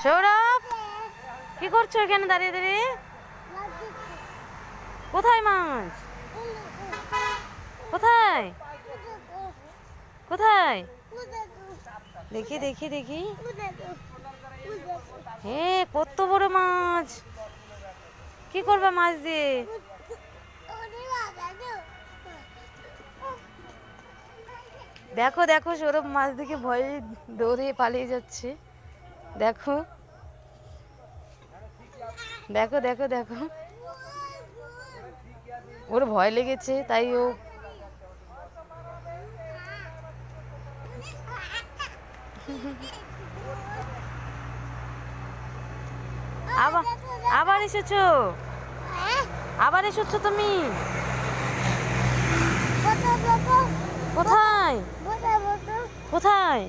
সৌরভ, কি করছো এখানে দাঁড়িয়ে দাঁড়িয়ে? কোথায় মাছ? কোথায় কোথায়? দেখি দেখি দেখি। হে, কত বড় মাছ! কি করবে মাছ দিয়ে? দেখো দেখো, সৌরভ মাছ দেখে ভয়ে দৌড়ে পালিয়ে যাচ্ছে। দেখো দেখো দেখো দেখো, ওর ভয় লেগেছে তাই ও আবার আবার এসেছো, আবার এসেছো তুমি? কোথায় কোথায়?